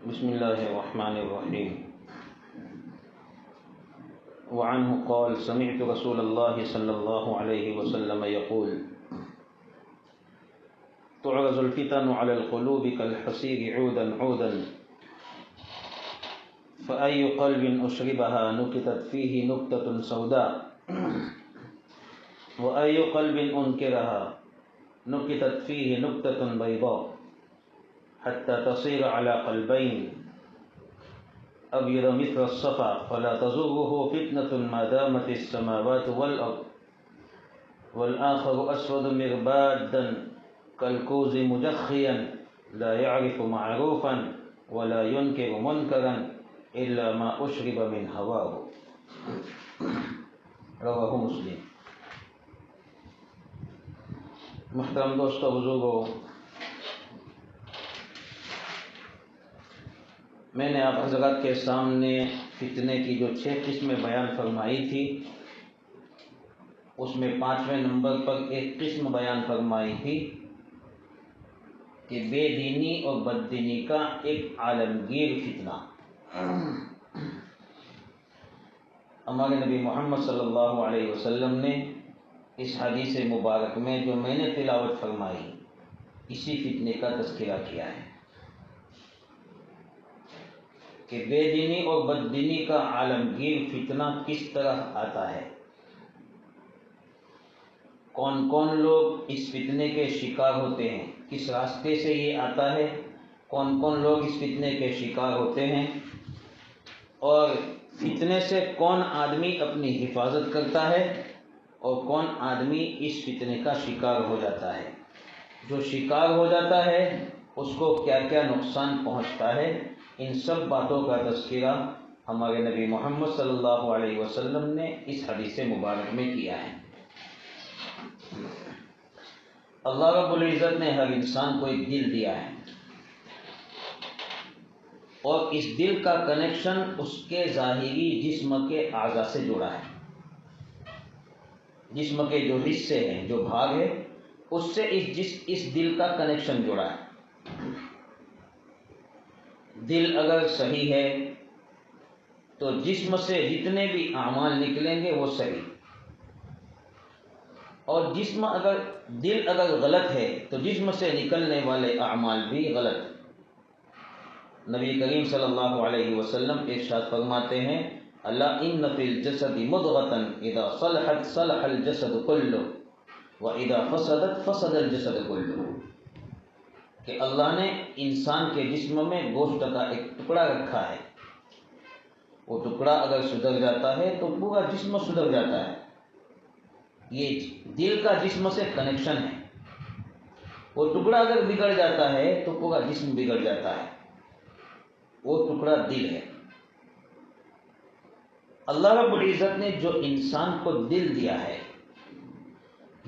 بسم الله الرحمن الرحيم. وعنه قال سمعت رسول الله صلى الله عليه وسلم يقول تعرض الفتن على القلوب كالحصير عودا عودا فأي قلب أشربها نكتت فيه نكتة سوداء وأي قلب أنكرها نكتت فيه نكتة بيضاء حتى تصير على قلبين أبيض مثل الصفا فلا تزره فتنة ما دامت السماوات والأرض والآخر أسود مربادا كالكوز مجخيا لا يعرف معروفا ولا ينكر منكرا إلا ما أشرب من هواه. رواه مسلم. محترم دوستو بزرگو، میں نے آپ حضرات کے سامنے فتنے کی جو 6 قسمیں بیان فرمائی تھی، اس میں 5ویں نمبر پر ایک قسم بیان فرمائی تھی کہ بے دینی اور بد دینی کا ایک عالمگیر فتنہ. ہمارے نبی محمد صلی اللہ علیہ وسلم نے اس حدیث مبارک میں جو میں نے تلاوت فرمائی، اسی فتنے کا تذکرہ کیا ہے کہ بے دینی اور بد دینی کا عالمگیر فتنہ کس طرح آتا ہے، کون کون لوگ اس فتنے کے شکار ہوتے ہیں، کس راستے سے یہ آتا ہے، کون کون لوگ اس فتنے کے شکار ہوتے ہیں، اور فتنے سے کون آدمی اپنی حفاظت کرتا ہے اور کون آدمی اس فتنے کا شکار ہو جاتا ہے. جو شکار ہو جاتا ہے اس کو کیا کیا نقصان پہنچتا ہے، ان سب باتوں کا تذکرہ ہمارے نبی محمد صلی اللہ علیہ وسلم نے اس حدیث مبارک میں کیا ہے. اللہ رب العزت نے ہر انسان کو ایک دل دیا ہے، اور اس دل کا کنیکشن اس کے ظاہری جسم کے اعضاء سے جڑا ہے. جسم کے جو حصے ہیں، جو بھاگ ہے، اس سے اس دل کا کنیکشن جڑا ہے. دل اگر صحیح ہے تو جسم سے جتنے بھی اعمال نکلیں گے وہ صحیح، اور دل اگر غلط ہے تو جسم سے نکلنے والے اعمال بھی غلط. نبی کریم صلی اللہ علیہ وسلم ارشاد فرماتے ہیں الا ان فی الجسد مضغۃ اذا صلحت صلح الجسد کلہ واذا فسدت فسد الجسد کلہ، کہ اللہ نے انسان کے جسم میں گوشت کا ایک ٹکڑا رکھا ہے، وہ ٹکڑا اگر سدھر جاتا ہے تو پورا جسم سدھر جاتا ہے. یہ دل کا جسم سے کنیکشن ہے. وہ ٹکڑا اگر بگڑ جاتا ہے تو پورا جسم بگڑ جاتا ہے. وہ ٹکڑا دل ہے. اللہ رب العزت نے جو انسان کو دل دیا ہے،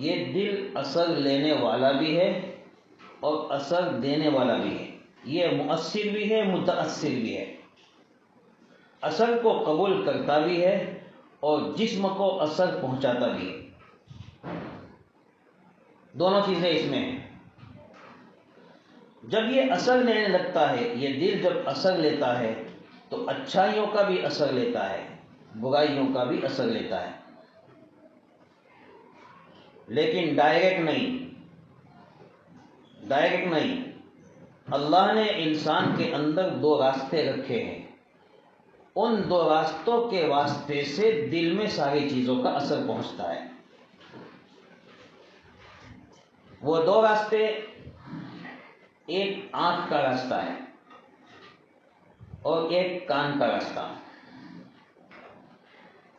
یہ دل اثر لینے والا بھی ہے اور اثر دینے والا بھی ہے. یہ مؤثر بھی ہے، متاثر بھی ہے. اثر کو قبول کرتا بھی ہے اور جسم کو اثر پہنچاتا بھی ہے. دونوں چیزیں اس میں ہیں. جب یہ اثر لینے لگتا ہے، یہ دل جب اثر لیتا ہے تو اچھائیوں کا بھی اثر لیتا ہے، برائیوں کا بھی اثر لیتا ہے، لیکن ڈائریکٹ نہیں. اللہ نے انسان کے اندر 2 راستے رکھے ہیں، ان 2 راستوں کے واسطے سے دل میں ساری چیزوں کا اثر پہنچتا ہے. وہ 2 راستے، ایک آنکھ کا راستہ ہے اور ایک کان کا راستہ.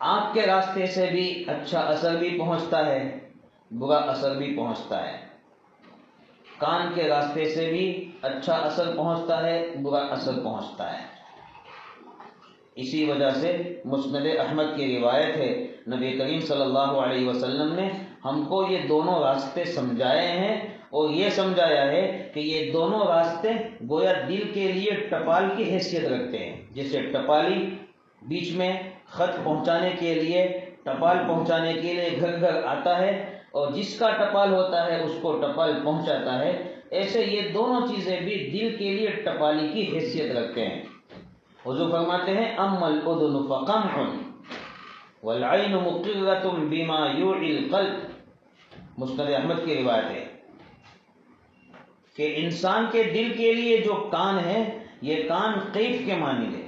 آنکھ کے راستے سے بھی اچھا اثر بھی پہنچتا ہے، برا اثر بھی پہنچتا ہے. کان کے راستے سے بھی اچھا اثر پہنچتا ہے، برا اثر پہنچتا ہے. اسی وجہ سے مسند احمد کی روایت ہے، نبی کریم صلی اللہ علیہ وسلم نے ہم کو یہ دونوں راستے سمجھائے ہیں، اور یہ سمجھایا ہے کہ یہ دونوں راستے گویا دل کے لیے ٹپال کی حیثیت رکھتے ہیں. جیسے ٹپالی بیچ میں خط پہنچانے کے لیے، ٹپال پہنچانے کے لیے گھر گھر آتا ہے، اور جس کا ٹپال ہوتا ہے اس کو ٹپال پہنچاتا ہے، ایسے یہ دونوں چیزیں بھی دل کے لیے ٹپالی کی حیثیت رکھتے ہیں۔ حضور فرماتے ہیں اما الاذن فقمع والعین مقرۃ بما یوعی القلب، مسند احمد کی روایت ہے کہ انسان کے دل کے لیے جو کان ہے، یہ کان قیف کے معنی ہے،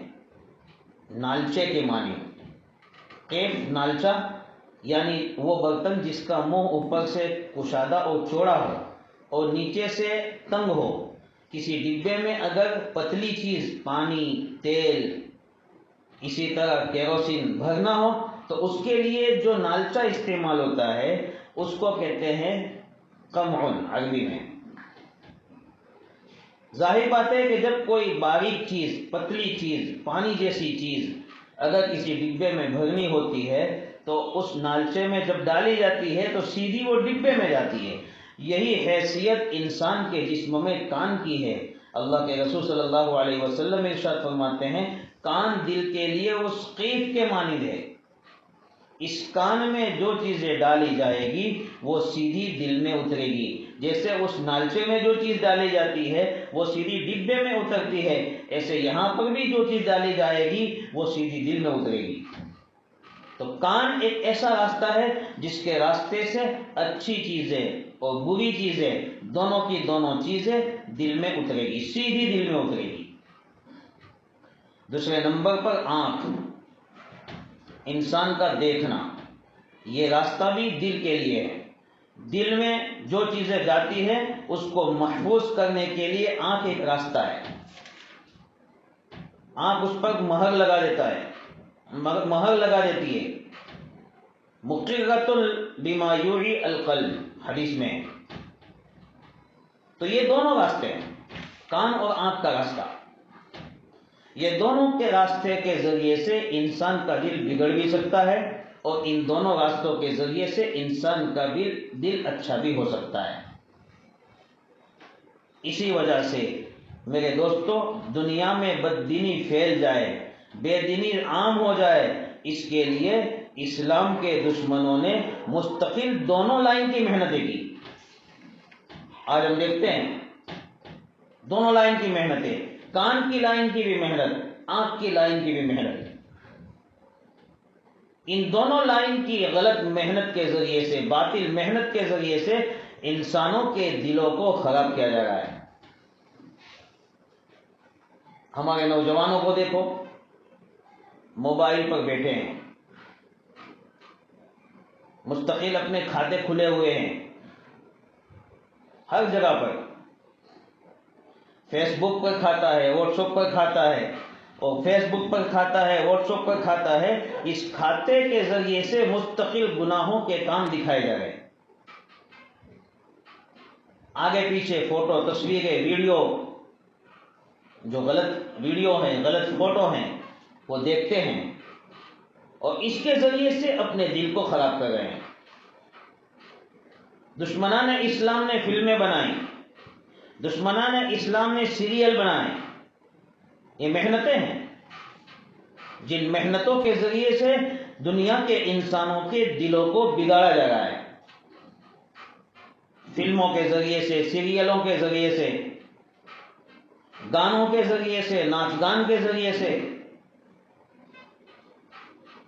نالچے کے معنی۔ قیف نالچا یعنی وہ برتن جس کا منہ اوپر سے کشادہ اور چوڑا ہو اور نیچے سے تنگ ہو۔ کسی ڈبے میں اگر پتلی چیز پانی، تیل، اسی طرح کیروسین بھرنا ہو تو اس کے لیے جو نالچا استعمال ہوتا ہے اس کو کہتے ہیں قمع عربی میں۔ ظاہر بات ہے کہ جب کوئی باریک چیز، پتلی چیز، پانی جیسی چیز اگر کسی ڈبے میں بھرنی ہوتی ہے تو اس نالچے میں جب ڈالی جاتی ہے تو سیدھی وہ ڈبے میں جاتی ہے۔ یہی حیثیت انسان کے جسم میں کان کی ہے۔ اللہ کے رسول صلی اللہ علیہ وسلم ارشاد فرماتے ہیں کان دل کے لیے اس قیف کے مانند ہے، اس کان میں جو چیزیں ڈالی جائے گی وہ سیدھی دل میں اترے گی، جیسے اس نالچے میں جو چیز ڈالی جاتی ہے وہ سیدھی ڈبے میں اترتی ہے، ایسے یہاں پر بھی جو چیز ڈالی جائے گی وہ سیدھی دل میں اترے گی۔ تو کان ایک ایسا راستہ ہے جس کے راستے سے اچھی چیزیں اور بری چیزیں دونوں کی دونوں چیزیں دل میں اترے گی، سیدھی دل میں اترے گی۔ دوسرے نمبر پر آنکھ، انسان کا دیکھنا، یہ راستہ بھی دل کے لیے ہے۔ دل میں جو چیزیں جاتی ہیں اس کو محفوظ کرنے کے لیے آنکھ ایک راستہ ہے۔ آنکھ اس پر مہر لگا دیتا ہے، مہر لگا دیتی ہے۔ مقرۃ بما یوعی القلب حدیث میں۔ تو یہ دونوں راستے ہیں، کان اور آنکھ کا راستہ، یہ دونوں کے راستے کے ذریعے سے انسان کا دل بگڑ بھی سکتا ہے اور ان دونوں راستوں کے ذریعے سے انسان کا دل اچھا بھی ہو سکتا ہے۔ اسی وجہ سے میرے دوستو، دنیا میں بددینی پھیل جائے، بے دینی عام ہو جائے، اس کے لیے اسلام کے دشمنوں نے مستقل دونوں لائن کی محنتیں کی۔ آج ہم دیکھتے ہیں دونوں لائن کی محنتیں، کان کی لائن کی بھی محنت، آنکھ کی لائن کی بھی محنت۔ ان دونوں لائن کی غلط محنت کے ذریعے سے، باطل محنت کے ذریعے سے انسانوں کے دلوں کو خراب کیا جا رہا ہے۔ ہمارے نوجوانوں کو دیکھو، موبائل پر بیٹھے ہیں، مستقل اپنے کھاتے کھلے ہوئے ہیں، ہر جگہ پر فیس بک پر کھاتا ہے، واٹس ایپ پر کھاتا ہے، اور فیس بک پر کھاتا ہے، واٹس ایپ پر کھاتا ہے۔ اس کھاتے کے ذریعے سے مستقل گناہوں کے کام دکھائے جا رہے ہیں۔ آگے پیچھے فوٹو، تصویریں، ویڈیو، جو غلط ویڈیو ہیں، غلط فوٹو ہیں، وہ دیکھتے ہیں اور اس کے ذریعے سے اپنے دل کو خراب کر رہے ہیں۔ دشمنان اسلام نے فلمیں بنائیں، دشمنان اسلام نے سیریل بنائے، یہ محنتیں ہیں جن محنتوں کے ذریعے سے دنیا کے انسانوں کے دلوں کو بگاڑا جا رہا ہے۔ فلموں کے ذریعے سے، سیریلوں کے ذریعے سے، گانوں کے ذریعے سے، ناچ گان کے ذریعے سے،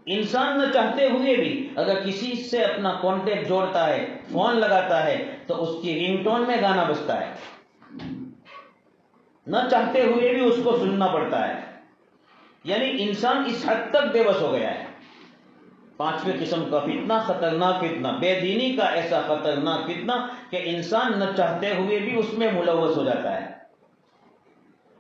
انسان نہ چاہتے ہوئے بھی اگر کسی سے اپنا کانٹیکٹ جوڑتا ہے، فون لگاتا ہے تو اس کی رنگ ٹون میں گانا بجتا ہے، نہ چاہتے ہوئے بھی اس کو سننا پڑتا ہے۔ یعنی انسان اس حد تک بے بس ہو گیا ہے۔ پانچویں قسم کا فتنہ، خطرناک فتنہ، بے دینی کا ایسا خطرناک فتنہ کہ انسان نہ چاہتے ہوئے بھی اس میں ملوث ہو جاتا ہے،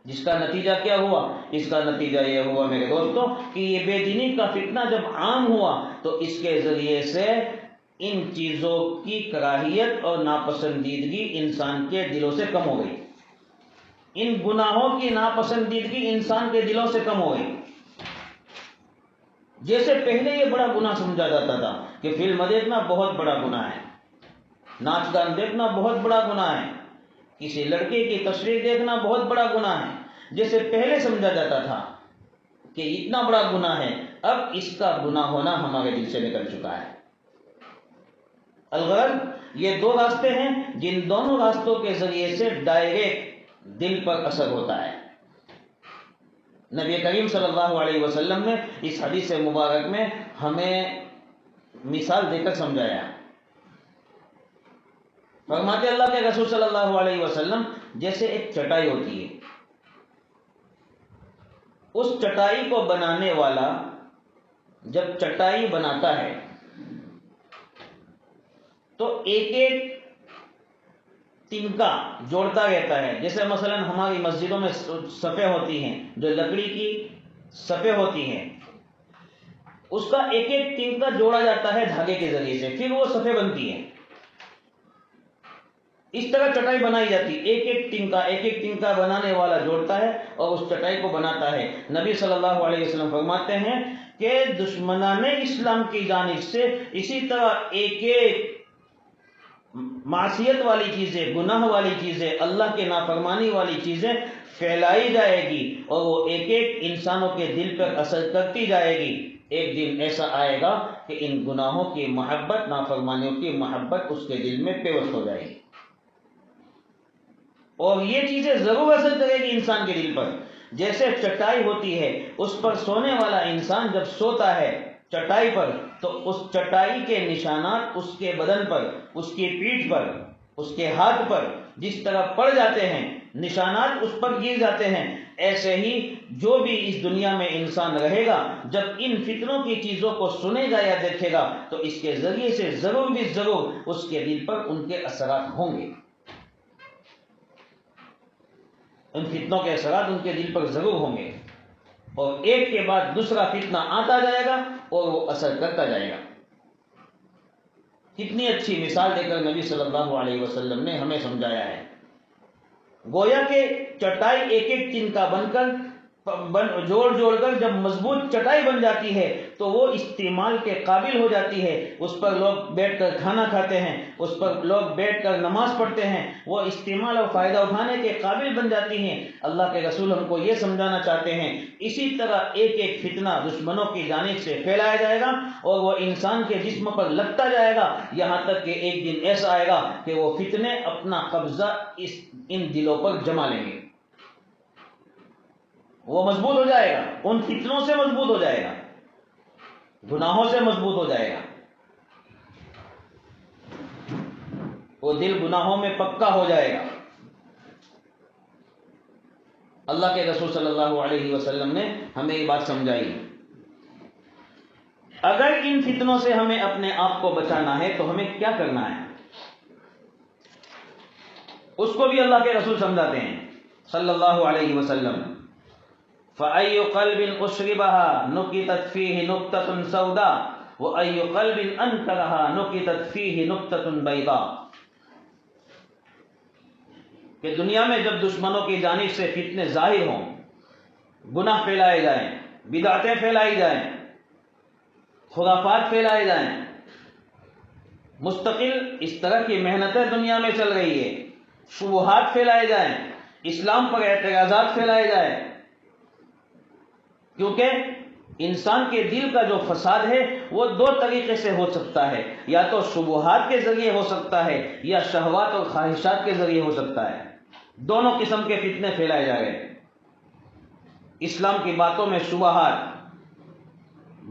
جس کا نتیجہ کیا ہوا؟ اس کا نتیجہ یہ ہوا میرے دوستوں کہ یہ بے دینی کا فتنہ جب عام ہوا تو اس کے ذریعے سے ان چیزوں کی کراہیت اور ناپسندیدگی انسان کے دلوں سے کم ہو گئی، ان گناہوں کی ناپسندیدگی انسان کے دلوں سے کم ہو گئی۔ جیسے پہلے یہ بڑا گناہ سمجھا جاتا تھا کہ فلم دیکھنا بہت بڑا گناہ ہے، ناچ گان دیکھنا بہت بڑا گناہ ہے، کسی لڑکے کی تصویر دیکھنا بہت بڑا گناہ ہے، جیسے پہلے سمجھا جاتا تھا کہ اتنا بڑا گناہ ہے، اب اس کا گناہ ہونا ہمارے دل سے نکل چکا ہے۔ الغرض یہ دو راستے ہیں جن دونوں راستوں کے ذریعے سے ڈائریکٹ دل پر اثر ہوتا ہے۔ نبی کریم صلی اللہ علیہ وسلم نے اس حدیث مبارک میں ہمیں مثال دے کر سمجھایا۔ فرماتے اللہ کے رسول صلی اللہ علیہ وسلم جیسے ایک چٹائی ہوتی ہے، اس چٹائی کو بنانے والا جب چٹائی بناتا ہے تو ایک ایک تنکا جوڑتا رہتا ہے۔ جیسے مثلا ہماری مسجدوں میں صفیں ہوتی ہیں جو لکڑی کی صفیں ہوتی ہیں، اس کا ایک ایک تنکا جوڑا جاتا ہے دھاگے کے ذریعے سے، پھر وہ صفیں بنتی ہیں۔ اس طرح چٹائی بنائی جاتی ہے، ایک ایک تنکا بنانے والا جوڑتا ہے اور اس چٹائی کو بناتا ہے۔ نبی صلی اللہ علیہ وسلم فرماتے ہیں کہ دشمنان اسلام کی جانب سے اسی طرح ایک ایک معصیت والی چیزیں، گناہ والی چیزیں، اللہ کے نافرمانی والی چیزیں پھیلائی جائے گی اور وہ ایک ایک انسانوں کے دل پر اثر کرتی جائے گی۔ ایک دن ایسا آئے گا کہ ان گناہوں کی محبت، نافرمانیوں کی محبت اس کے دل میں پیوست ہو جائے گی، اور یہ چیزیں ضرور اثر کرے گی انسان کے دل پر۔ جیسے چٹائی ہوتی ہے، اس پر سونے والا انسان جب سوتا ہے چٹائی پر تو اس چٹائی کے نشانات اس کے بدن پر، اس کی پیٹھ پر، اس کے ہاتھ پر جس طرح پڑ جاتے ہیں، نشانات اس پر گر جاتے ہیں، ایسے ہی جو بھی اس دنیا میں انسان رہے گا جب ان فتنوں کی چیزوں کو سنے گا یا دیکھے گا تو اس کے ذریعے سے ضرور بھی ضرور اس کے دل پر ان کے اثرات ہوں گے، ان فتنوں کے اثرات ان کے دل پر ضرور ہوں گے، اور ایک کے بعد دوسرا فتنہ آتا جائے گا اور وہ اثر کرتا جائے گا۔ کتنی اچھی مثال دے کر نبی صلی اللہ علیہ وسلم نے ہمیں سمجھایا ہے۔ گویا کہ چٹائی ایک ایک تنکا بن کر جوڑ کر جب مضبوط چٹائی بن جاتی ہے تو وہ استعمال کے قابل ہو جاتی ہے، اس پر لوگ بیٹھ کر کھانا کھاتے ہیں، اس پر لوگ بیٹھ کر نماز پڑھتے ہیں، وہ استعمال اور فائدہ اٹھانے کے قابل بن جاتی ہیں۔ اللہ کے رسول ہم کو یہ سمجھانا چاہتے ہیں اسی طرح ایک ایک فتنہ دشمنوں کی جانب سے پھیلایا جائے گا اور وہ انسان کے جسم پر لگتا جائے گا، یہاں تک کہ ایک دن ایسا آئے گا کہ وہ فتنے اپنا قبضہ ان دلوں پر جما لیں گے، وہ مضبوط ہو جائے گا، ان فتنوں سے مضبوط ہو جائے گا، گناہوں سے مضبوط ہو جائے گا، وہ دل گناہوں میں پکا ہو جائے گا۔ اللہ کے رسول صلی اللہ علیہ وسلم نے ہمیں یہ بات سمجھائی۔ اگر ان فتنوں سے ہمیں اپنے آپ کو بچانا ہے تو ہمیں کیا کرنا ہے، اس کو بھی اللہ کے رسول سمجھاتے ہیں صلی اللہ علیہ وسلم۔ فَأَيُّ قَلْبٍ أُشْرِبَهَا نُكِتَتْ فِيهِ نُكْتَةٌ سَوْدَاءُ وَأَيُّ قَلْبٍ أَنكَرَهَا نُكِتَتْ فِيهِ نُكْتَةٌ بَيْضَاءُ۔ کہ دنیا میں جب دشمنوں کی جانب سے فتنے ظاہر ہوں، گناہ پھیلائے جائیں، بدعتیں پھیلائی جائیں، خرافات پھیلائے جائیں، مستقل اس طرح کی محنتیں دنیا میں چل رہی ہے، شبہات پھیلائے جائیں، اسلام پر اعتراضات پھیلائے جائیں، کیونکہ انسان کے دل کا جو فساد ہے وہ دو طریقے سے ہو سکتا ہے، یا تو شبہات کے ذریعے ہو سکتا ہے یا شہوات اور خواہشات کے ذریعے ہو سکتا ہے۔ دونوں قسم کے فتنے پھیلائے جا رہے ہیں۔ اسلام کی باتوں میں شبہات،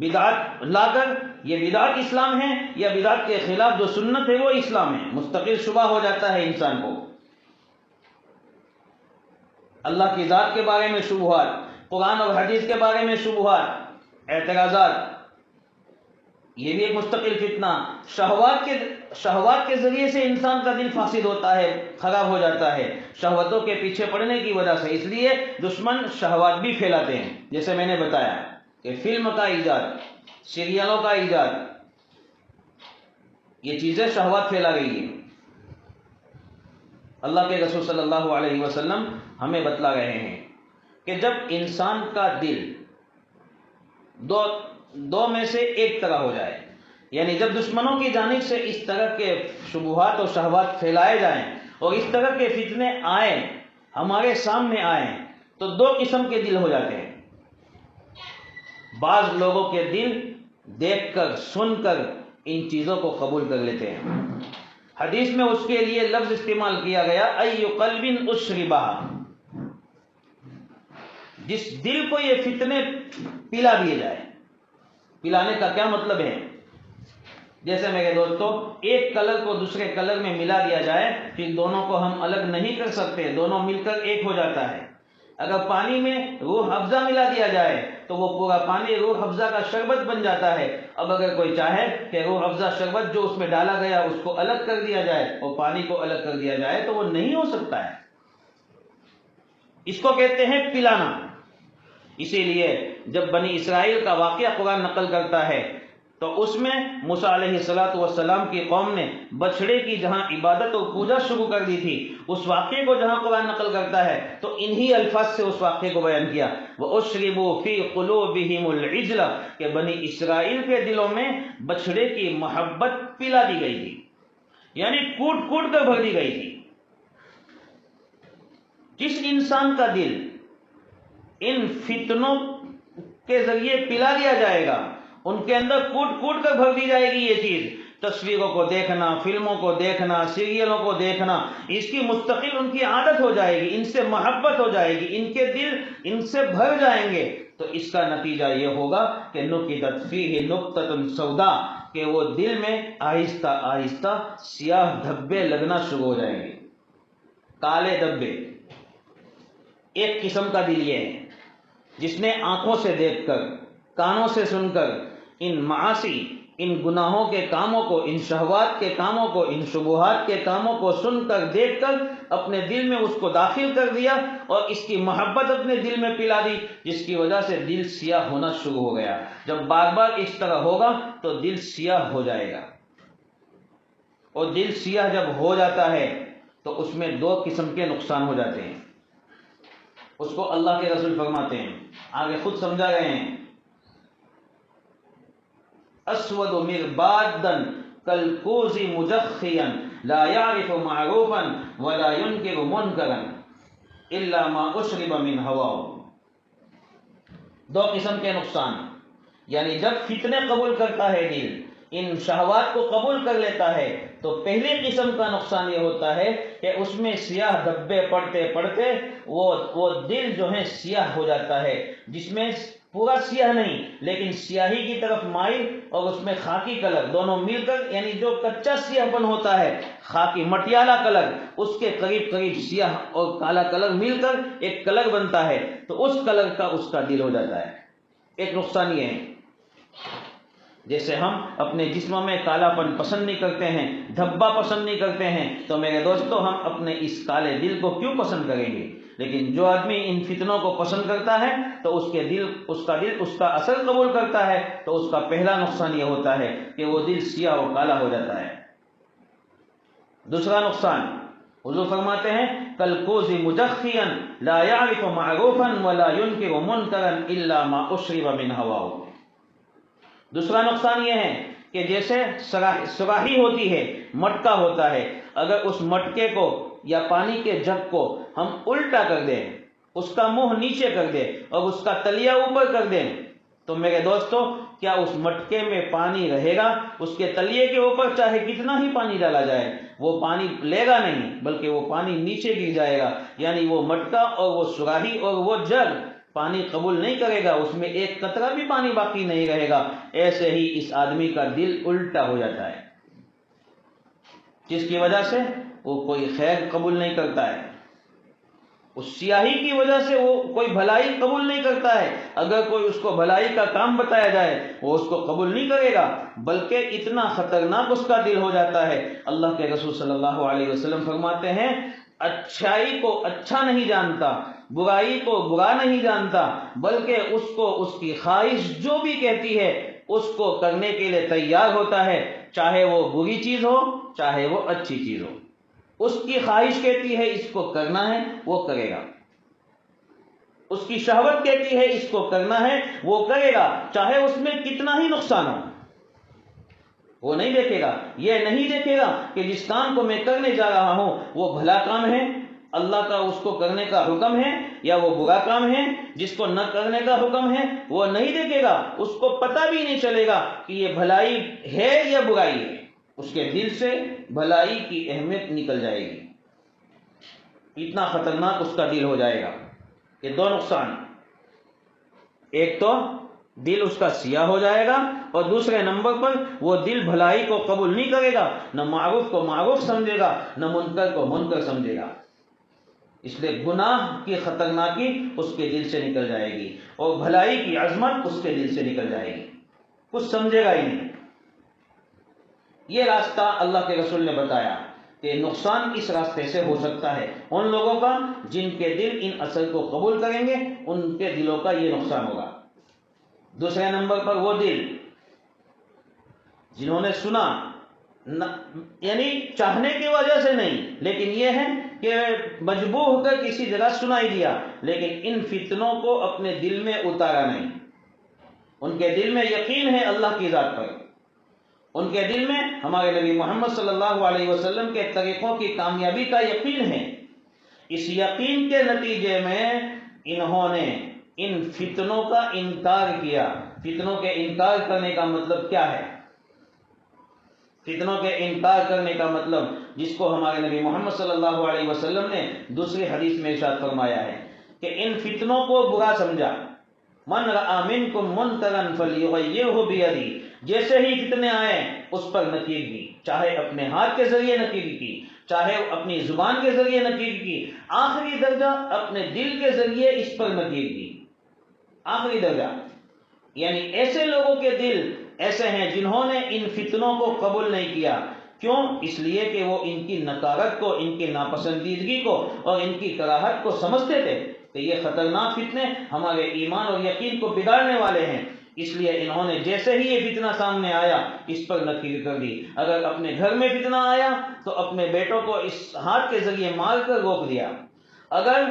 بدعت لا کر یہ بدعت اسلام ہے یا بدعت کے خلاف جو سنت ہے وہ اسلام ہے، مستقل شبہ ہو جاتا ہے انسان کو۔ اللہ کی ذات کے بارے میں شبہات، قرآن اور حدیث کے بارے میں شبہات، اعتراضات، یہ بھی ایک مستقل فتنہ۔ شہوات کے ذریعے سے انسان کا دل فاسد ہوتا ہے، خراب ہو جاتا ہے، شہوتوں کے پیچھے پڑنے کی وجہ سے۔ اس لیے دشمن شہوات بھی پھیلاتے ہیں، جیسے میں نے بتایا کہ فلم کا ایجاد، سیریلوں کا ایجاد، یہ چیزیں شہوات پھیلا رہی ہیں۔ اللہ کے رسول صلی اللہ علیہ وسلم ہمیں بتلا رہے ہیں کہ جب انسان کا دل دو میں سے ایک طرح ہو جائے، یعنی جب دشمنوں کی جانب سے اس طرح کے شبہات اور شہوات پھیلائے جائیں اور اس طرح کے فتنے آئیں، ہمارے سامنے آئیں، تو دو قسم کے دل ہو جاتے ہیں۔ بعض لوگوں کے دل دیکھ کر، سن کر ان چیزوں کو قبول کر لیتے ہیں۔ حدیث میں اس کے لیے لفظ استعمال کیا گیا ای قلب اشربا، جس دل کو یہ فتنے پلا دیے جائے۔ پلانے کا کیا مطلب ہے؟ جیسے میرے دوستو، ایک کلر کو دوسرے کلر میں ملا دیا جائے، پھر دونوں کو ہم الگ نہیں کر سکتے، دونوں مل کر ایک ہو جاتا ہے۔ اگر پانی میں روح افزا ملا دیا جائے تو وہ پورا پانی روح افزا کا شربت بن جاتا ہے۔ اب اگر کوئی چاہے کہ روح افزا شربت جو اس میں ڈالا گیا اس کو الگ کر دیا جائے اور پانی کو الگ کر دیا جائے تو وہ نہیں ہو سکتا ہے۔ اس کو کہتے ہیں پلانا۔ اسی لیے جب بنی اسرائیل کا واقعہ قرآن نقل کرتا ہے تو اس میں موسیٰ علیہ السلام کی قوم نے بچھڑے کی جہاں عبادت اور پوجا شروع کر دی تھی، اس واقعے کو جہاں قرآن نقل کرتا ہے تو انہی الفاظ سے اس واقعے کو بیان کیا، وَأُشْرِبُوا فِي قُلُوبِهِمُ الْعِجْلَ، کہ بنی اسرائیل کے دلوں میں بچھڑے کی محبت پلا دی گئی تھی، یعنی کوٹ کوٹ کر بھر دی گئی تھی۔ جس انسان کا دل ان فتنوں کے ذریعے پلا دیا جائے گا، ان کے اندر کوٹ کوٹ کر بھر دی جائے گی یہ چیز، تصویروں کو دیکھنا، فلموں کو دیکھنا، سیریلوں کو دیکھنا، اس کی مستقل ان کی عادت ہو جائے گی، ان سے محبت ہو جائے گی، ان کے دل ان سے بھر جائیں گے، تو اس کا نتیجہ یہ ہوگا کہ نُقِدَتْ فِيهِ نُقْطَةٌ سَوْدَاء، کہ وہ دل میں آہستہ آہستہ سیاہ دھبے لگنا شروع ہو جائیں گے، کالے دھبے۔ ایک قسم کا دل یہ ہے جس نے آنکھوں سے دیکھ کر، کانوں سے سن کر ان معاصی، ان گناہوں کے کاموں کو، ان شہوات کے کاموں کو، ان شبہات کے کاموں کو سن کر، دیکھ کر اپنے دل میں اس کو داخل کر دیا اور اس کی محبت اپنے دل میں پلا دی، جس کی وجہ سے دل سیاہ ہونا شروع ہو گیا۔ جب بار بار اس طرح ہوگا تو دل سیاہ ہو جائے گا، اور دل سیاہ جب ہو جاتا ہے تو اس میں دو قسم کے نقصان ہو جاتے ہیں۔ اس کو اللہ کے رسول فرماتے ہیں، آگے خود سمجھا گئے ہیں، اسود مربادا کالکوز مجخیا لا يعرف معروفا ولا ينکر منکرا الا ما اشرب من هواه۔ دو قسم کے نقصان، یعنی جب فتنے قبول کرتا ہے دل، ان شہوات کو قبول کر لیتا ہے، تو پہلی قسم کا نقصان یہ ہوتا ہے کہ اس میں سیاہ دھبے پڑتے پڑتے وہ دل جو ہے سیاہ ہو جاتا ہے، جس میں پورا سیاہ نہیں لیکن سیاہی کی طرف مائل اور اس میں خاکی کلر دونوں مل کر، یعنی جو کچا سیاہ پن ہوتا ہے، خاکی مٹیالہ کلر، اس کے قریب قریب سیاہ اور کالا کلر مل کر ایک کلر بنتا ہے، تو اس کلر کا اس کا دل ہو جاتا ہے۔ ایک نقصان یہ ہے، جیسے ہم اپنے جسم میں کالا پن پسند نہیں کرتے ہیں، دھبا پسند نہیں کرتے ہیں، تو میرے دوستو ہم اپنے اس کالے دل کو کیوں پسند کریں گے؟ لیکن جو آدمی ان فتنوں کو پسند کرتا ہے تو اس کا دل اس کا اثر قبول کرتا ہے، تو اس کا پہلا نقصان یہ ہوتا ہے کہ وہ دل سیاہ و کالا ہو جاتا ہے۔ دوسرا نقصان، حضور فرماتے ہیں کالکوز مجخیا لا يعرف معروفا ولا ينکر منکرا الا ما اشرب من هواه۔ دوسرا نقصان یہ ہے کہ جیسے سراہی ہوتی ہے، مٹکا ہوتا ہے، اگر اس مٹکے کو یا پانی کے جگ کو ہم الٹا کر دیں، اس کا منہ نیچے کر دیں اور اس کا تلیا اوپر کر دیں، تو میرے دوستو کیا اس مٹکے میں پانی رہے گا؟ اس کے تلیے کے اوپر چاہے کتنا ہی پانی ڈالا جائے وہ پانی لے گا نہیں، بلکہ وہ پانی نیچے گر جائے گا، یعنی وہ مٹکا اور وہ سراہی اور وہ جگ پانی قبول نہیں کرے گا، اس میں ایک قطرہ بھی پانی باقی نہیں رہے گا۔ ایسے ہی اس آدمی کا دل الٹا ہو جاتا ہے، جس کی وجہ سے وہ کوئی خیر قبول نہیں کرتا ہے، اس سیاہی کی وجہ سے وہ کوئی بھلائی قبول نہیں کرتا ہے، اگر کوئی اس کو بھلائی کا کام بتایا جائے وہ اس کو قبول نہیں کرے گا، بلکہ اتنا خطرناک اس کا دل ہو جاتا ہے۔ اللہ کے رسول صلی اللہ علیہ وسلم فرماتے ہیں اچھائی کو اچھا نہیں جانتا، برائی کو برا نہیں جانتا، بلکہ اس کو اس کی خواہش جو بھی کہتی ہے اس کو کرنے کے لیے تیار ہوتا ہے، چاہے وہ بری چیز ہو چاہے وہ اچھی چیز ہو، اس کی خواہش کہتی ہے اس کو کرنا ہے وہ کرے گا، اس کی شہوت کہتی ہے اس کو کرنا ہے وہ کرے گا، چاہے اس میں کتنا ہی نقصان ہو، وہ نہیں دیکھے گا، یہ نہیں دیکھے گا کہ جس کام کو میں کرنے جا رہا ہوں وہ بھلا کام ہے اللہ کا اس کو کرنے کا حکم ہے یا وہ برا کام ہے، جس کو نہ کرنے کا حکم ہے وہ نہیں دیکھے گا، اس کو پتہ بھی نہیں چلے گا کہ یہ بھلائی ہے یا برائی ہے، اس کے دل سے بھلائی کی اہمیت نکل جائے گی، اتنا خطرناک اس کا دل ہو جائے گا۔ یہ دو نقصان، ایک تو دل اس کا سیاہ ہو جائے گا، اور دوسرے نمبر پر وہ دل بھلائی کو قبول نہیں کرے گا، نہ معروف کو معروف سمجھے گا، نہ منکر کو منکر سمجھے گا۔ اس لیے گناہ کی خطرناکی اس کے دل سے نکل جائے گی، اور بھلائی کی عظمت اس کے دل سے نکل جائے گی، کچھ سمجھے گا ہی نہیں۔ یہ راستہ اللہ کے رسول نے بتایا کہ نقصان اس راستے سے ہو سکتا ہے ان لوگوں کا جن کے دل ان اثر کو قبول کریں گے، ان کے دلوں کا یہ نقصان ہوگا۔ دوسرے نمبر پر وہ دل جنہوں نے سنا، یعنی چاہنے کی وجہ سے نہیں، لیکن یہ ہے کہ مجبور ہو کر کسی جگہ سنائی دیا، لیکن ان فتنوں کو اپنے دل میں اتارا نہیں۔ ان کے دل میں یقین ہے اللہ کی ذات پر، ان کے دل میں ہمارے نبی محمد صلی اللہ علیہ وسلم کے طریقوں کی کامیابی کا یقین ہے۔ اس یقین کے نتیجے میں انہوں نے ان فتنوں کا انکار کیا۔ فتنوں کے انکار کرنے کا مطلب کیا ہے؟ فتنوں کے انکار کرنے کا مطلب، جس کو ہمارے نبی محمد صلی اللہ علیہ وسلم نے دوسری حدیث میں ارشاد فرمایا ہے کہ ان فتنوں کو برا سمجھا، من رأى منکم منکرا فلیغیرہ بیدی، جیسے ہی فتنے آئے اس پر نکیر کی، چاہے اپنے ہاتھ کے ذریعے نکیر کی، چاہے اپنی زبان کے ذریعے نکیر کی، آخری درجہ اپنے دل کے ذریعے اس پر نکیر کی، آخری درجہ۔ یعنی ایسے لوگوں کے دل ایسے ہیں جنہوں نے ان فتنوں کو قبول نہیں کیا۔ کیوں؟ اس لیے کہ وہ ان کی نکارت کو، ان کی ناپسندیدگی کو اور ان کی کراہت کو سمجھتے تھے کہ یہ خطرناک فتنے ہمارے ایمان اور یقین کو بگاڑنے والے ہیں، اس لیے انہوں نے جیسے ہی یہ فتنہ سامنے آیا اس پر نکیر کر دی۔ اگر اپنے گھر میں فتنہ آیا تو اپنے بیٹوں کو اس ہاتھ کے ذریعے مار کر روک دیا، اگر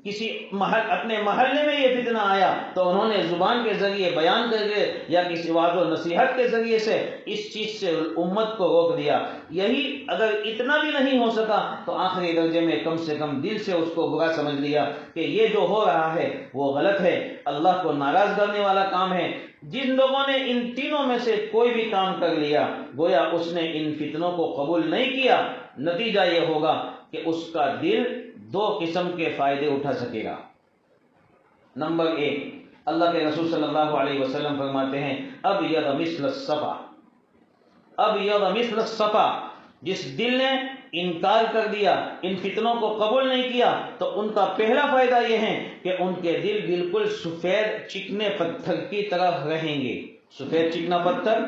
کسی اپنے محلے میں یہ فتنہ آیا تو انہوں نے زبان کے ذریعے بیان کر کے یا کسی وعظ و نصیحت کے ذریعے سے اس چیز سے امت کو روک دیا۔ یہی اگر اتنا بھی نہیں ہو سکا تو آخری درجے میں کم سے کم دل سے اس کو برا سمجھ لیا کہ یہ جو ہو رہا ہے وہ غلط ہے، اللہ کو ناراض کرنے والا کام ہے۔ جن لوگوں نے ان تینوں میں سے کوئی بھی کام کر لیا، گویا اس نے ان فتنوں کو قبول نہیں کیا، نتیجہ یہ ہوگا کہ اس کا دل دو قسم کے فائدے اٹھا سکے گا۔ نمبر ایک، اللہ کے رسول صلی اللہ علیہ وسلم فرماتے ہیں ابیض مثل الصفا، ابیض مثل الصفا، جس دل نے انکار کر دیا، ان فتنوں کو قبول نہیں کیا، تو ان کا پہلا فائدہ یہ ہے کہ ان کے دل بالکل سفید چکنے پتھر کی طرح رہیں گے۔ سفید چکنا پتھر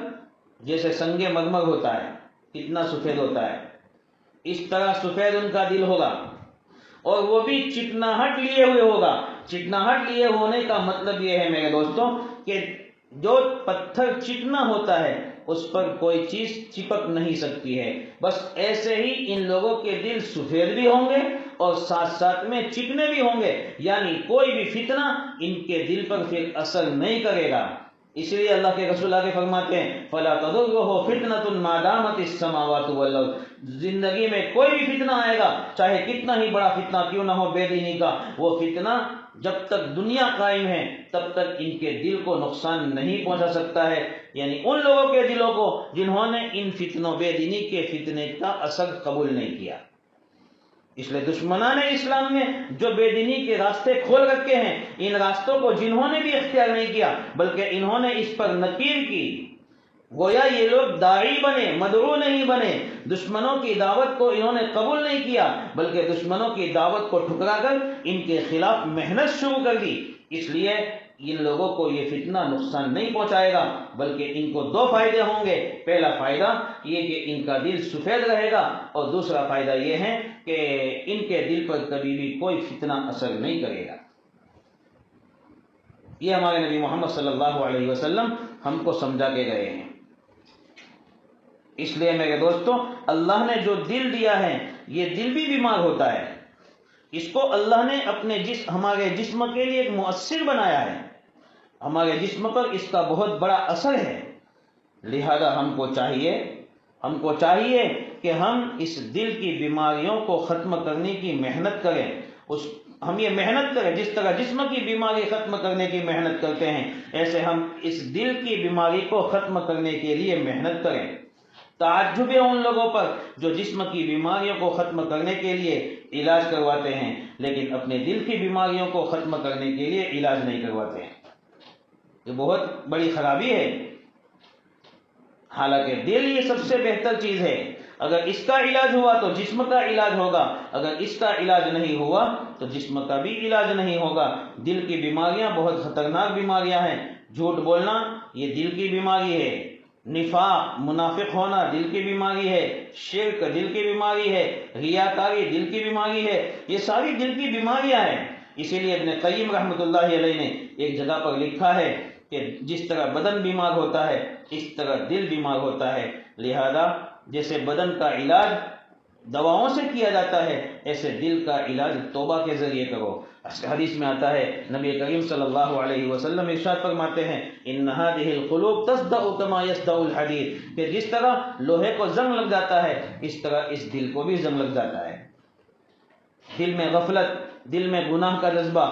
جیسے سنگ مرمر ہوتا ہے، کتنا سفید ہوتا ہے، اس طرح سفید ان کا دل ہوگا، اور وہ بھی چکناہٹ لیے ہوئے ہوگا۔ چکناہٹ لیے ہونے کا مطلب یہ ہے میرے دوستوں کہ جو پتھر چکنا ہوتا ہے اس پر کوئی چیز چپک نہیں سکتی ہے، بس ایسے ہی ان لوگوں کے دل سفید بھی ہوں گے اور ساتھ ساتھ میں چکنے بھی ہوں گے، یعنی کوئی بھی فتنہ ان کے دل پر پھر اثر نہیں کرے گا۔ اس لیے اللہ کے رسول آگے فرماتے ہیں فَلَا تَضُرُّهُ فِتْنَةٌ مَا دَامَتِ السَّمَاوَاتُ وَالْأَرْضُ، زندگی میں کوئی بھی فتنہ آئے گا، چاہے کتنا ہی بڑا فتنہ کیوں نہ ہو بے دینی کا، وہ فتنہ جب تک دنیا قائم ہے تب تک ان کے دل کو نقصان نہیں پہنچا سکتا ہے، یعنی ان لوگوں کے دلوں کو جنہوں نے ان فتنوں بے دینی کے فتنے کا اثر قبول نہیں کیا۔ اس لیے دشمنان اسلام نے جو بے دینی کے راستے کھول رکھے ہیں، ان راستوں کو جنہوں نے بھی اختیار نہیں کیا بلکہ انہوں نے اس پر نکیر کی، گویا یہ لوگ داعی بنے، مدعو نہیں بنے، دشمنوں کی دعوت کو انہوں نے قبول نہیں کیا بلکہ دشمنوں کی دعوت کو ٹھکرا کر ان کے خلاف محنت شروع کر دی۔ اس لیے ان لوگوں کو یہ فتنہ نقصان نہیں پہنچائے گا بلکہ ان کو دو فائدے ہوں گے۔ پہلا فائدہ یہ کہ ان کا دل سفید رہے گا، اور دوسرا فائدہ یہ ہے کہ ان کے دل پر کبھی بھی کوئی فتنہ اثر نہیں کرے گا۔ یہ ہمارے نبی محمد صلی اللہ علیہ وسلم ہم کو سمجھا کے گئے ہیں۔ اس لیے میرے دوستوں، اللہ نے جو دل دیا ہے یہ دل بھی بیمار ہوتا ہے، اس کو اللہ نے اپنے ہمارے جسم کے لیے ایک مؤثر بنایا ہے، ہمارے جسم پر اس کا بہت بڑا اثر ہے۔ لہذا ہم کو چاہیے ہم کو چاہیے کہ ہم اس دل کی بیماریوں کو ختم کرنے کی محنت کریں، ہم یہ محنت کریں جس طرح جسم کی بیماری ختم کرنے کی محنت کرتے ہیں، ایسے ہم اس دل کی بیماری کو ختم کرنے کے لیے محنت کریں۔ تعجب ہے ان لوگوں پر جو جسم کی بیماریوں کو ختم کرنے کے لیے علاج کرواتے ہیں لیکن اپنے دل کی بیماریوں کو ختم کرنے کے لیے علاج نہیں کرواتے ہیں۔ یہ بہت بڑی خرابی ہے۔ حالانکہ دل یہ سب سے بہتر چیز ہے، اگر اس کا علاج ہوا تو جسم کا علاج ہوگا، اگر اس کا علاج نہیں ہوا تو جسم کا بھی علاج نہیں ہوگا۔ دل کی بیماریاں بہت خطرناک بیماریاں ہیں۔ جھوٹ بولنا یہ دل کی بیماری ہے، نفاق منافق ہونا دل کی بیماری ہے، شرک دل کی بیماری ہے، ریاکاری دل کی بیماری ہے، یہ ساری دل کی بیماریاں ہیں۔ اسی لیے ابن قیم رحمۃ اللہ علیہ نے ایک جگہ پر لکھا ہے کہ جس طرح بدن بیمار ہوتا ہے اس طرح دل بیمار ہوتا ہے، لہذا جیسے بدن کا علاج دواؤں سے کیا جاتا ہے ایسے دل کا علاج توبہ کے ذریعے کرو۔ حدیث میں آتا ہے نبی کریم صلی اللہ علیہ وسلم ارشاد فرماتے ہیں ان هذه القلوب تصدع كما يصدع الحديد، کہ جس طرح لوہے کو زنگ لگ جاتا ہے اس طرح اس دل کو بھی زنگ لگ جاتا ہے۔ دل میں غفلت، دل میں گناہ کا جذبہ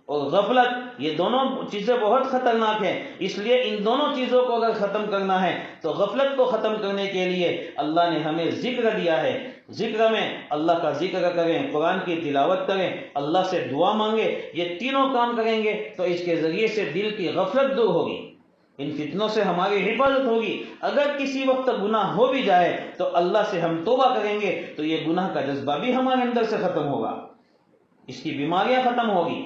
اور غفلت، یہ دونوں چیزیں بہت خطرناک ہیں۔ اس لیے ان دونوں چیزوں کو اگر ختم کرنا ہے تو غفلت کو ختم کرنے کے لیے اللہ نے ہمیں ذکر دیا ہے۔ ذکر میں اللہ کا ذکر کریں، قرآن کی تلاوت کریں، اللہ سے دعا مانگے، یہ تینوں کام کریں گے تو اس کے ذریعے سے دل کی غفلت دور ہوگی، ان فتنوں سے ہماری حفاظت ہوگی۔ اگر کسی وقت گناہ ہو بھی جائے تو اللہ سے ہم توبہ کریں گے تو یہ گناہ کا جذبہ بھی ہمارے اندر سے ختم ہوگا، اس کی بیماریاں ختم ہوگی۔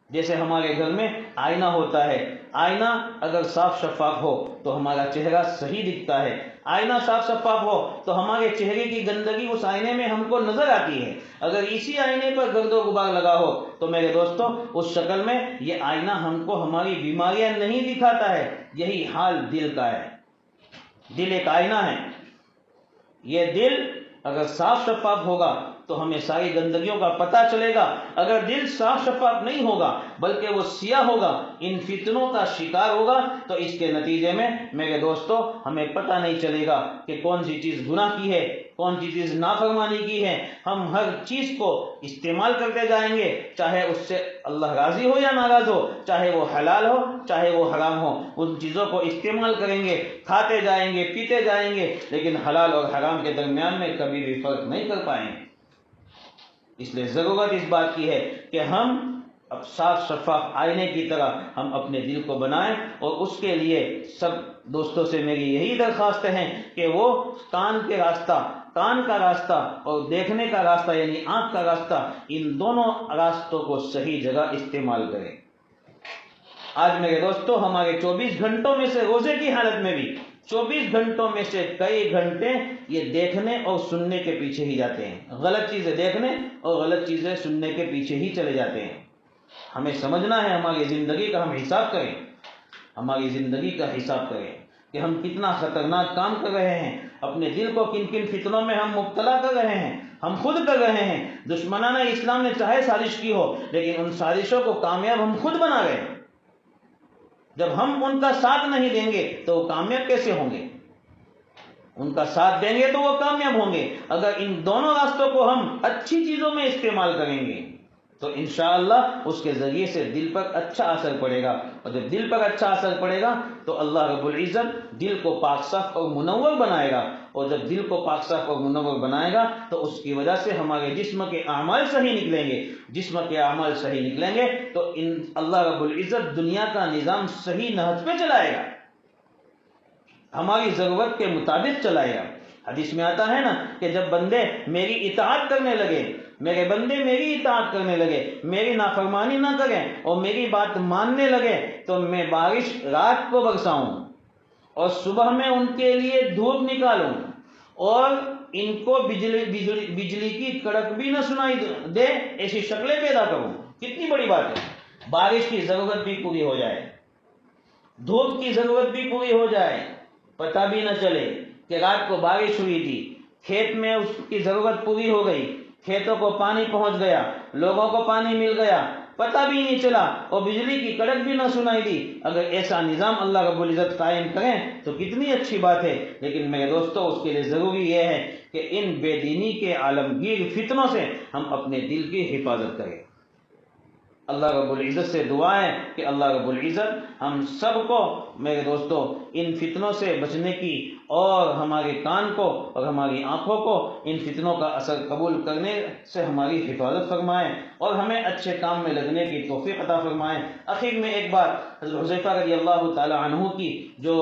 جیسے ہمارے گھر میں آئینہ ہوتا ہے، آئینہ اگر صاف شفاف ہو تو ہمارا چہرہ صحیح دکھتا ہے، آئینہ صاف شفاف ہو تو ہمارے چہرے کی گندگی اس آئینے میں ہم کو نظر آتی ہے۔ اگر اسی آئینے پر گرد و غبار لگا ہو تو میرے دوستو اس شکل میں یہ آئینہ ہم کو ہماری بیماریاں نہیں دکھاتا ہے۔ یہی حال دل کا ہے، دل ایک آئینہ ہے۔ یہ دل اگر صاف شفاف ہوگا تو ہمیں ساری گندگیوں کا پتہ چلے گا، اگر دل صاف شفاف نہیں ہوگا بلکہ وہ سیاہ ہوگا، ان فتنوں کا شکار ہوگا، تو اس کے نتیجے میں میرے دوستو ہمیں پتہ نہیں چلے گا کہ کون سی چیز گناہ کی ہے، کون سی چیز نافرمانی کی ہے۔ ہم ہر چیز کو استعمال کرتے جائیں گے، چاہے اس سے اللہ راضی ہو یا ناراض ہو، چاہے وہ حلال ہو چاہے وہ حرام ہو، ان چیزوں کو استعمال کریں گے، کھاتے جائیں گے، پیتے جائیں گے، لیکن حلال اور حرام کے درمیان میں کبھی بھی فرق نہیں کر پائیں گے۔ اس لیے ضرورت اس بات کی ہے کہ ہم اب صاف شفاف آئینے کی طرح ہم اپنے دل کو بنائیں، اور اس کے لیے سب دوستوں سے میری یہی درخواست ہے کہ وہ کان کا راستہ اور دیکھنے کا راستہ یعنی آنکھ کا راستہ، ان دونوں راستوں کو صحیح جگہ استعمال کریں۔ آج میرے دوستو ہمارے 24 گھنٹوں میں سے روزے کی حالت میں بھی 24 گھنٹوں میں سے کئی گھنٹے یہ دیکھنے اور سننے کے پیچھے ہی جاتے ہیں، غلط چیزیں دیکھنے اور غلط چیزیں سننے کے پیچھے ہی چلے جاتے ہیں۔ ہمیں سمجھنا ہے، ہماری زندگی کا ہم حساب کریں، ہماری زندگی کا حساب کریں کہ ہم کتنا خطرناک کام کر رہے ہیں، اپنے دل کو کن کن فتنوں میں ہم مبتلا کر رہے ہیں، ہم خود کر رہے ہیں۔ دشمنان اسلام نے چاہے سازش کی ہو لیکن ان سازشوں کو کامیاب ہم خود بنا رہے ہیں۔ جب ہم ان کا ساتھ نہیں دیں گے تو وہ کامیاب کیسے ہوں گے؟ ان کا ساتھ دیں گے تو وہ کامیاب ہوں گے۔ اگر ان دونوں راستوں کو ہم اچھی چیزوں میں استعمال کریں گے تو انشاءاللہ اس کے ذریعے سے دل پر اچھا اثر پڑے گا، اور جب دل پر اچھا اثر پڑے گا تو اللہ رب العزت دل کو پاک صاف اور منور بنائے گا، اور جب دل کو پاک صاف اور منور بنائے گا تو اس کی وجہ سے ہمارے جسم کے اعمال صحیح نکلیں گے۔ جسم کے اعمال صحیح نکلیں گے تو اللہ رب العزت دنیا کا نظام صحیح نہج پہ چلائے گا، ہماری ضرورت کے مطابق چلائے گا۔ حدیث میں آتا ہے نا کہ جب بندے میری اطاعت کرنے لگے، میرے بندے میری اطاعت کرنے لگے، میری نافرمانی نہ کریں اور میری بات ماننے لگے تو میں بارش رات کو برساؤں اور صبح میں ان کے لیے دھوپ نکالوں اور ان کو بجلی کی کڑک بھی نہ سنائی دے، ایسی شکلیں پیدا کروں۔ کتنی بڑی بات ہے، بارش کی ضرورت بھی پوری ہو جائے، دھوپ کی ضرورت بھی پوری ہو جائے، پتہ بھی نہ چلے کہ رات کو بارش ہوئی تھی، کھیت میں اس کی ضرورت پوری ہو گئی، کھیتوں کو پانی پہنچ گیا، لوگوں کو پانی مل گیا، پتہ بھی نہیں چلا اور بجلی کی کڑک بھی نہ سنائی دی۔ اگر ایسا نظام اللہ رب العزت قائم کریں تو کتنی اچھی بات ہے، لیکن میرے دوستو اس کے لیے ضروری یہ ہے کہ ان بے دینی کے عالمگیر فتنوں سے ہم اپنے دل کی حفاظت کریں۔ اللہ رب العزت سے دعا ہے کہ اللہ رب العزت ہم سب کو میرے دوستو ان فتنوں سے بچنے کی اور ہمارے کان کو اور ہماری آنکھوں کو ان فتنوں کا اثر قبول کرنے سے ہماری حفاظت فرمائے اور ہمیں اچھے کام میں لگنے کی توفیق عطا فرمائے۔ آخر میں ایک بات حضرت حذیفہ رضی اللہ تعالی عنہ کی جو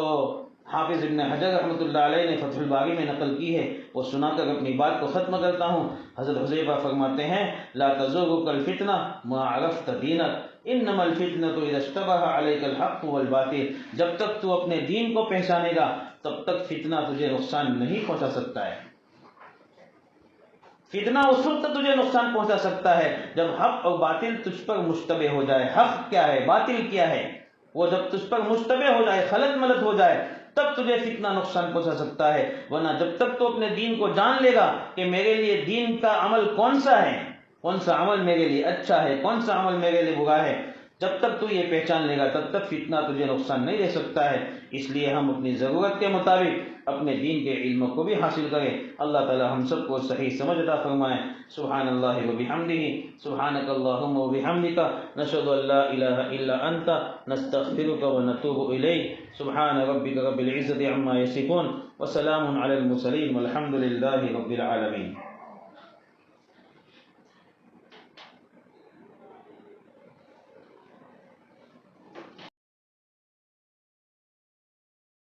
حافظ ابن حجر رحمۃ اللہ علیہ نے فتح الباری میں نقل کی ہے وہ سنا کر اپنی بات کو ختم کرتا ہوں۔ حضرت حذیفہ فرماتے ہیں لا تزغک الفتنہ ما عرفت دینک انما الفتنة اذا اشتبہ علیک الحق والباطل، جب تک تو اپنے دین کو پہچانے گا تب تک فتنہ تجھے نقصان نہیں پہنچا سکتا ہے۔ فتنہ اس وقت تجھے نقصان پہنچا سکتا ہے جب حق اور باطل تجھ پر مشتبہ ہو جائے۔ حق کیا ہے، باطل کیا ہے، وہ جب تجھ پر مشتبہ ہو جائے، خلط ملط ہو جائے تب تجھے فتنہ نقصان پہنچا سکتا ہے، ورنہ جب تک تو اپنے دین کو جان لے گا کہ میرے لیے دین کا عمل کون سا ہے، کون سا عمل میرے لیے اچھا ہے، کون سا عمل میرے لیے برا ہے، جب تک تو یہ پہچان لے گا تب تک فتنہ تجھے نقصان نہیں دے سکتا ہے۔ اس لیے ہم اپنی ضرورت کے مطابق اپنے دین کے علم کو بھی حاصل کریں۔ اللہ تعالی ہم سب کو صحیح سمجھ عطا فرمائے۔ سبحان اللہ وبحمدہ، سبحانک اللہم وبحمدک، نشہد ان لا الہ الا انت، نستغفرک ونتوب الیک۔ سبحان ربک رب العزۃ عما یصفون، وسلام علی المرسلین، والحمد للہ رب العالمین۔